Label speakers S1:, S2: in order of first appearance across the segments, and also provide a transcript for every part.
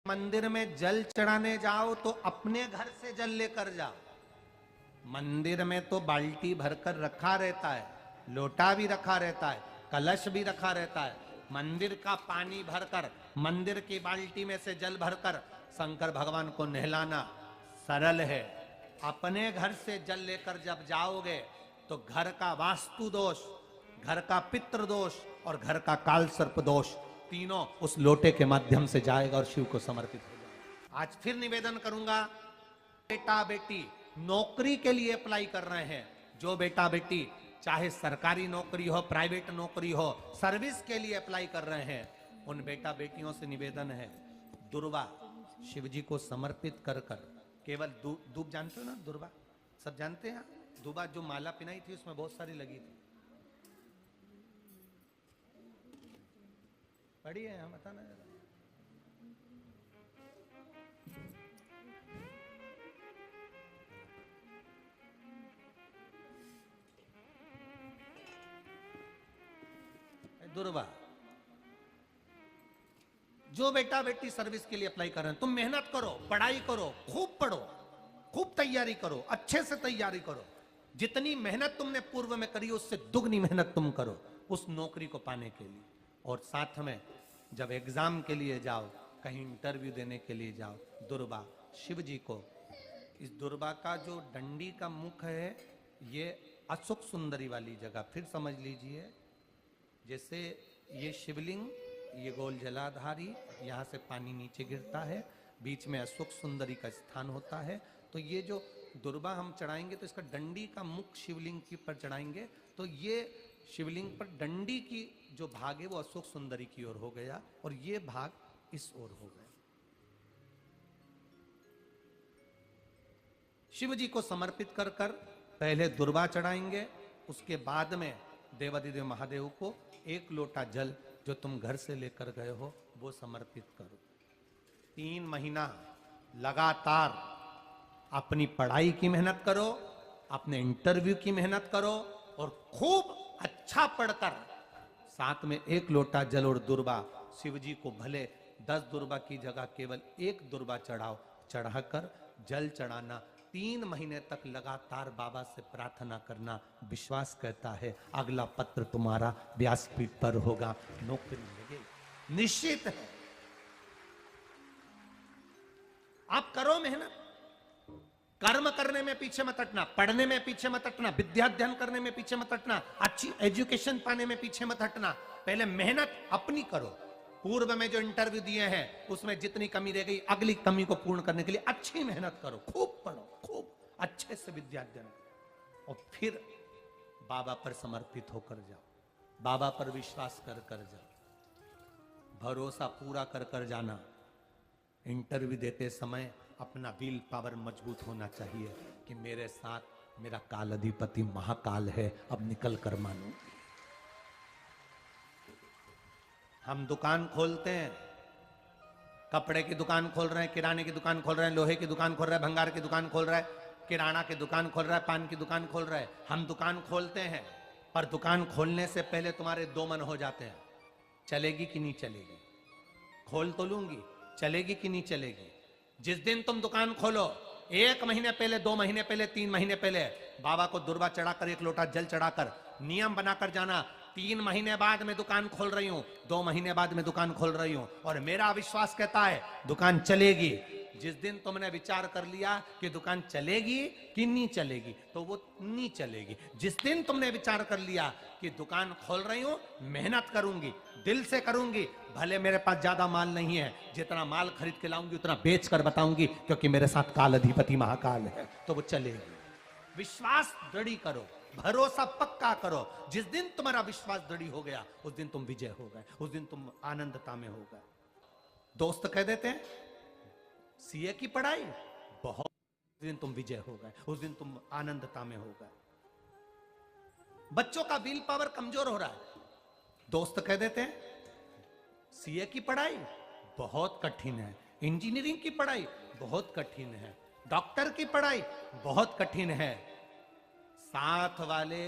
S1: मंदिर में जल चढ़ाने जाओ तो अपने घर से जल लेकर जाओ। मंदिर में तो बाल्टी भरकर रखा रहता है, लोटा भी रखा रहता है, कलश भी रखा रहता है। मंदिर का पानी भरकर, मंदिर की बाल्टी में से जल भरकर शंकर भगवान को नहलाना सरल है। अपने घर से जल लेकर जब जाओगे तो घर का वास्तु दोष, घर का पितृ दोष और घर का काल सर्प दोष तीनों उस लोटे के माध्यम से जाएगा और शिव को समर्पित हो जाएगा। आज फिर निवेदन करूंगा, बेटा बेटी नौकरी के लिए अप्लाई कर रहे हैं, जो बेटा बेटी चाहे सरकारी नौकरी हो, प्राइवेट नौकरी हो, सर्विस के लिए अप्लाई कर रहे हैं, उन बेटा बेटियों से निवेदन है, दुर्वा शिव जी को समर्पित कर कर केवल दूब जानते हो ना, दुर्वा सब जानते हैं। दुबा जो माला पिनाई थी उसमें बहुत सारी लगी थी, पढ़ी है, हम बताना जरा। दुर्वा, जो बेटा बेटी सर्विस के लिए अप्लाई कर रहे हैं, तुम मेहनत करो, पढ़ाई करो, खूब पढ़ो, खूब तैयारी करो, अच्छे से तैयारी करो। जितनी मेहनत तुमने पूर्व में करी उससे दुगनी मेहनत तुम करो उस नौकरी को पाने के लिए। और साथ में जब एग्जाम के लिए जाओ, कहीं इंटरव्यू देने के लिए जाओ, दुर्वा शिव जी को, इस दुर्वा का जो डंडी का मुख है ये अशोक सुंदरी वाली जगह, फिर समझ लीजिए जैसे ये शिवलिंग, ये गोल जलाधारी, यहाँ से पानी नीचे गिरता है, बीच में अशोक सुंदरी का स्थान होता है। तो ये जो दुर्वा हम चढ़ाएंगे तो इसका डंडी का मुख शिवलिंग के ऊपर चढ़ाएंगे तो ये शिवलिंग पर डंडी की जो भाग है वो अशोक सुंदरी की ओर हो गया और ये भाग इस ओर हो गया। शिव जी को समर्पित कर कर पहले दुर्वा चढ़ाएंगे, उसके बाद में देवादिदेव महादेव को एक लोटा जल जो तुम घर से लेकर गए हो वो समर्पित करो। 3 महीना लगातार अपनी पढ़ाई की मेहनत करो, अपने इंटरव्यू की मेहनत करो और खूब अच्छा पढ़कर साथ में एक लोटा जल और दुर्वा, शिव जी को भले 10 दुर्वा की जगह केवल 1 दुर्वा चढ़ाओ, चढ़ाकर जल चढ़ाना, 3 महीने तक लगातार बाबा से प्रार्थना करना। विश्वास कहता है अगला पत्र तुम्हारा व्यासपीठ पर होगा, नौकरी मिलेगी, निश्चित है। आप करो मेहनत, कर्म करने में पीछे मत हटना, पढ़ने में पीछे मत हटना, विद्या अध्ययन करने में पीछे मत हटना, अच्छी एजुकेशन पाने में पीछे मत हटना। पहले मेहनत अपनी करो। पूर्व में जो इंटरव्यू दिए हैं उसमें जितनी कमी रह गई, अगली कमी को पूर्ण करने के लिए अच्छी मेहनत करो, खूब पढ़ो, खूब अच्छे से विद्या अध्ययन करो और फिर बाबा पर समर्पित होकर जाओ, बाबा पर विश्वास कर कर जाओ, भरोसा पूरा कर कर जाना। इंटरव्यू देते समय अपना विल पावर मजबूत होना चाहिए कि मेरे साथ मेरा काल अधिपति महाकाल है, अब निकल कर मानो। हम दुकान खोलते हैं, कपड़े की दुकान खोल रहे हैं, किराने की दुकान खोल रहे हैं, लोहे की दुकान खोल रहे हैं, भंगार की दुकान खोल रहे हैं, किराना की दुकान खोल रहा है, पान की दुकान खोल रहा है। हम दुकान खोलते हैं पर दुकान खोलने से पहले तुम्हारे 2 मन हो जाते हैं, चलेगी कि नहीं चलेगी, खोल तो लूंगी, चलेगी कि नहीं चलेगी। जिस दिन तुम दुकान खोलो 1 महीने पहले, 2 महीने पहले, 3 महीने पहले बाबा को दुर्वा चढ़ाकर 1 लोटा जल चढ़ाकर नियम बनाकर जाना, 3 महीने बाद मैं दुकान खोल रही हूं, 2 महीने बाद मैं दुकान खोल रही हूं और मेरा विश्वास कहता है दुकान चलेगी। जिस दिन तुमने विचार कर लिया कि दुकान चलेगी कि नहीं चलेगी तो वो नहीं चलेगी। जिस दिन तुमने विचार कर लिया कि दुकान खोल रही हूं, मेहनत करूंगी, दिल से करूंगी, भले मेरे पास ज्यादा माल नहीं है, जितना माल खरीद के लाऊंगी उतना बेच कर बताऊंगी क्योंकि मेरे साथ काल अधिपति महाकाल है, तो वो चलेगी। विश्वास दृढ़ करो, भरोसा पक्का करो। जिस दिन तुम्हारा विश्वास दृढ़ हो गया उस दिन तुम विजय हो गए, उस दिन तुम आनंदता में हो गए। दोस्त कह देते हैं सीए की पढ़ाई बहुत, उस दिन तुम विजय हो गए, उस दिन तुम आनंदता में हो गए। बच्चों का विल पावर कमजोर हो रहा है, दोस्त कह देते हैं सीए की पढ़ाई बहुत कठिन है, इंजीनियरिंग की पढ़ाई बहुत कठिन है, डॉक्टर की पढ़ाई बहुत कठिन है। साथ वाले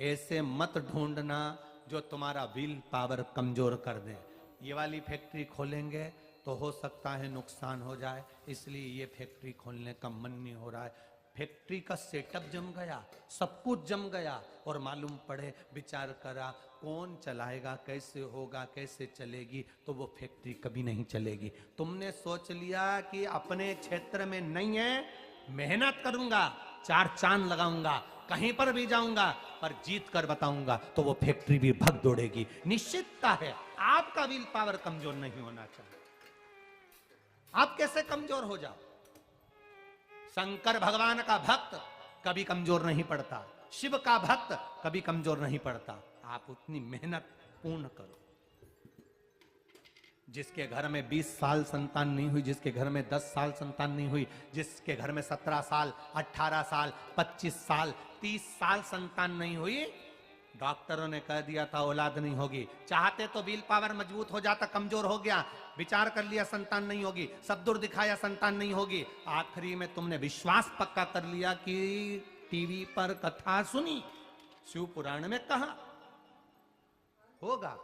S1: ऐसे मत ढूंढना जो तुम्हारा विल पावर कमजोर कर दे। ये वाली फैक्ट्री खोलेंगे तो हो सकता है नुकसान हो जाए, इसलिए ये फैक्ट्री खोलने का मन नहीं हो रहा है। फैक्ट्री का सेटअप जम गया, सब कुछ जम गया, और मालूम पड़े, विचार करा कौन चलाएगा, कैसे होगा, कैसे चलेगी, तो वो फैक्ट्री कभी नहीं चलेगी। तुमने सोच लिया कि अपने क्षेत्र में नहीं है, मेहनत करूंगा, चार चांद लगाऊंगा, कहीं पर भी जाऊंगा, पर जीत कर बताऊंगा, तो वो फैक्ट्री भी भग दौड़ेगी। निश्चितता है, आपका विल पावर कमजोर नहीं होना चाहिए। आप कैसे कमजोर हो जाओ? शंकर भगवान का भक्त कभी कमजोर नहीं पड़ता, शिव का भक्त कभी कमजोर नहीं पड़ता। आप उतनी मेहनत पूर्ण करो। जिसके घर में 20 साल संतान नहीं हुई, जिसके घर में 10 साल संतान नहीं हुई, जिसके घर में 17 साल, 18 साल, 25 साल, 30 साल संतान नहीं हुई, डॉक्टरों ने कह दिया था औलाद नहीं होगी। चाहते तो विल पावर मजबूत हो जाता, कमजोर हो गया, विचार कर लिया संतान नहीं होगी, सब दूर दिखाया संतान नहीं होगी, आखिरी में तुमने विश्वास पक्का कर लिया कि टीवी पर कथा सुनी, शिव पुराण में कहा होगा।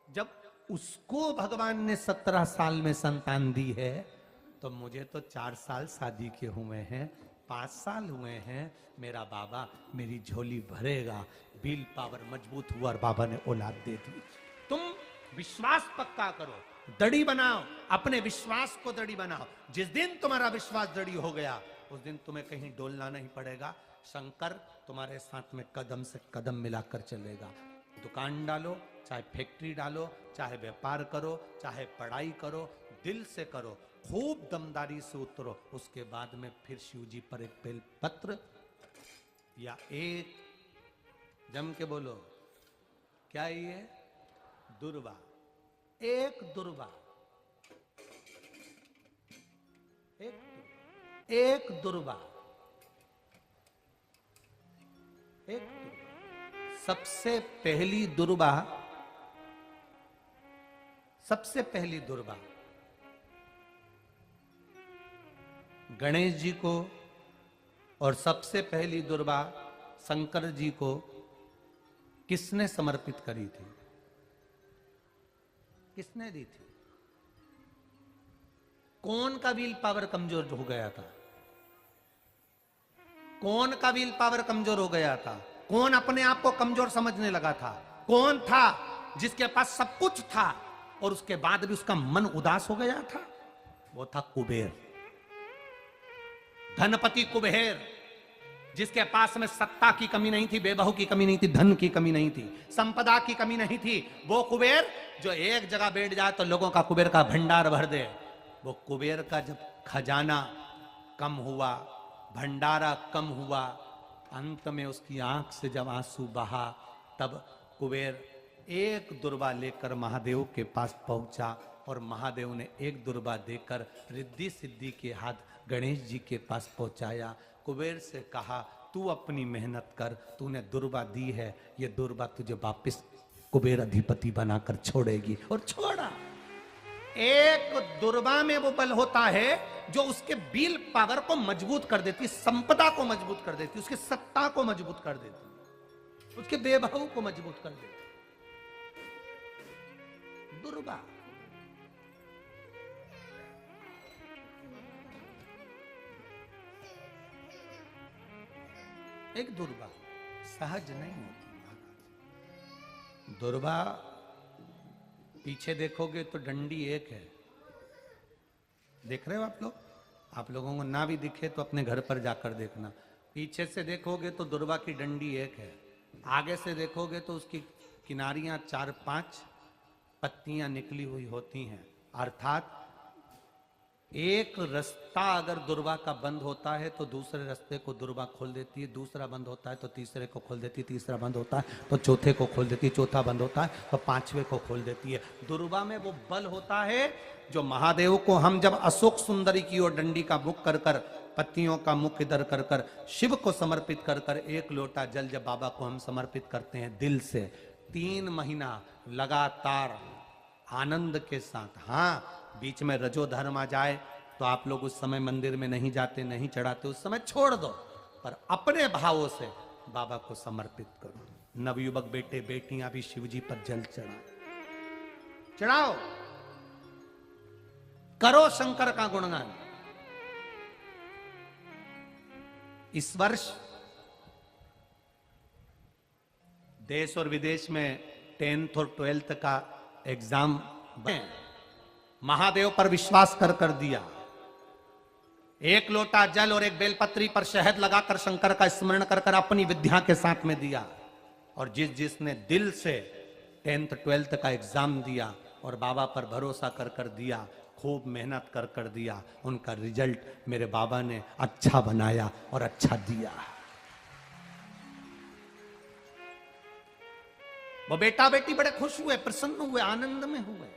S1: जब उसको भगवान ने 17 साल में संतान दी है, तो मुझे तो 4 साल शादी के हुए हैं, 5 साल हुए हैं, मेरा बाबा मेरी झोली भरेगा। विल पावर मजबूत हुआ और बाबा ने औलाद दे दी। तुम विश्वास पक्का करो, दड़ी बनाओ, अपने विश्वास को दड़ी बनाओ। जिस दिन तुम्हारा विश्वास दड़ी हो गया, उस दिन तुम्हें कहीं डोलना नहीं पड़ेगा। शंकर तुम्हारे साथ में कदम से कदम मिलाकर चलेगा। दुकान डालो, चाहे फैक्ट्री डालो, चाहे व्यापार करो, चाहे पढ़ाई करो, दिल से करो, खूब दमदारी से उतरो। उसके बाद में फिर शिव जी पर एक बेल पत्र या एक, जम के बोलो, क्या ये दुर्वा, एक दुर्वा, एक दुर्वा, एक दुर्वा। सबसे पहली दुर्वा, सबसे पहली दुर्वा गणेश जी को, और सबसे पहली दुर्वा शंकर जी को किसने समर्पित करी थी? किसने दी थी? कौन का विल पावर कमजोर हो गया था? कौन का विल पावर कमजोर हो गया था? कौन अपने आप को कमजोर समझने लगा था? कौन था जिसके पास सब कुछ था और उसके बाद भी उसका मन उदास हो गया था? वो था कुबेर, धनपति कुबेर, जिसके पास में सत्ता की कमी नहीं थी, बेबहू की कमी नहीं थी, धन की कमी नहीं थी, संपदा की कमी नहीं थी। वो कुबेर जो एक जगह बैठ जाए तो लोगों का कुबेर का भंडार भर दे। वो कुबेर का जब खजाना कम हुआ, भंडारा कम हुआ, अंत में उसकी आंख से जब आंसू बहा, तब कुबेर एक दुर्वा लेकर महादेव के पास पहुंचा, और महादेव ने एक दुर्वा देकर रिद्धि सिद्धि के हाथ गणेश जी के पास पहुंचाया। कुबेर से कहा, तू अपनी मेहनत कर, तूने दुर्वा दी है, ये दुर्वा तुझे वापिस कुबेर अधिपति बनाकर छोड़ेगी। और छोड़ा। एक दुर्वा में वो बल होता है जो उसके विल पावर को मजबूत कर देती, संपदा को मजबूत कर देती, उसकी सत्ता को मजबूत कर देती, उसके बेबहू को मजबूत कर देती। दुर्वा। एक दुर्वा सहज नहीं होती महाराज। दुर्वा पीछे देखोगे तो डंडी एक है, देख रहे हो आप लोग? आप लोगों को ना भी दिखे तो अपने घर पर जाकर देखना। पीछे से देखोगे तो दुर्वा की डंडी एक है, आगे से देखोगे तो उसकी किनारियां 4-5 पत्तियां निकली हुई होती हैं। अर्थात एक रास्ता अगर दुर्वा का बंद होता है तो दूसरे रास्ते को दुर्वा खोल देती है, दूसरा बंद होता है तो तीसरे को खोल देती है, तीसरा बंद होता है तो चौथे को खोल देती है, चौथा बंद होता है तो 5वें को खोल देती है। दुर्वा में वो बल होता है जो महादेव को हम जब अशोक सुंदरी की ओर डंडी का मुख कर कर, पत्तियों का मुख इधर कर कर शिव को समर्पित कर कर, एक लोटा जल जब बाबा को हम समर्पित करते हैं दिल से, 3 महीना लगातार आनंद के साथ, हाँ बीच में रजो धर्म आ जाए तो आप लोग उस समय मंदिर में नहीं जाते, नहीं चढ़ाते, उस समय छोड़ दो, पर अपने भावों से बाबा को समर्पित करो। नवयुवक बेटे बेटियां भी शिव जी पर जल चढ़ाओ। करो शंकर का गुणगान। इस वर्ष देश और विदेश में 10th और 12th का एग्जाम महादेव पर विश्वास कर दिया। एक लोटा जल और एक बेलपत्री पर शहद लगाकर शंकर का स्मरण कर अपनी विद्या के साथ में दिया। और जिसने दिल से 10th 12th का एग्जाम दिया और बाबा पर भरोसा कर दिया, खूब मेहनत कर दिया, उनका रिजल्ट मेरे बाबा ने अच्छा बनाया और अच्छा दिया। वो बेटा बेटी बड़े खुश हुए, प्रसन्न हुए, आनंद में हुए,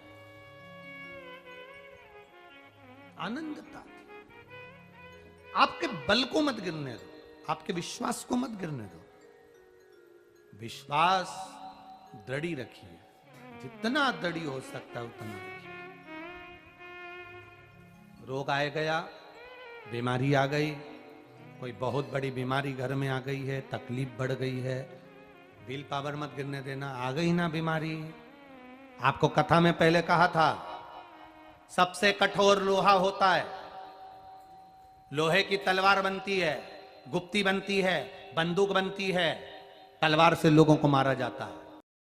S1: आनंदता। आपके बल को मत गिरने दो, आपके विश्वास को मत गिरने दो। विश्वास दृढ़ी रखिए, जितना दृढ़ी हो सकता है उतना रखिए। रोग आए गया, बीमारी आ गई, कोई बहुत बड़ी बीमारी घर में आ गई है, तकलीफ बढ़ गई है, विल पावर मत गिरने देना। आ गई ना बीमारी, आपको कथा में पहले कहा था, सबसे कठोर लोहा होता है, लोहे की तलवार बनती है, गुप्ती बनती है, बंदूक बनती है, तलवार से लोगों को मारा जाता है।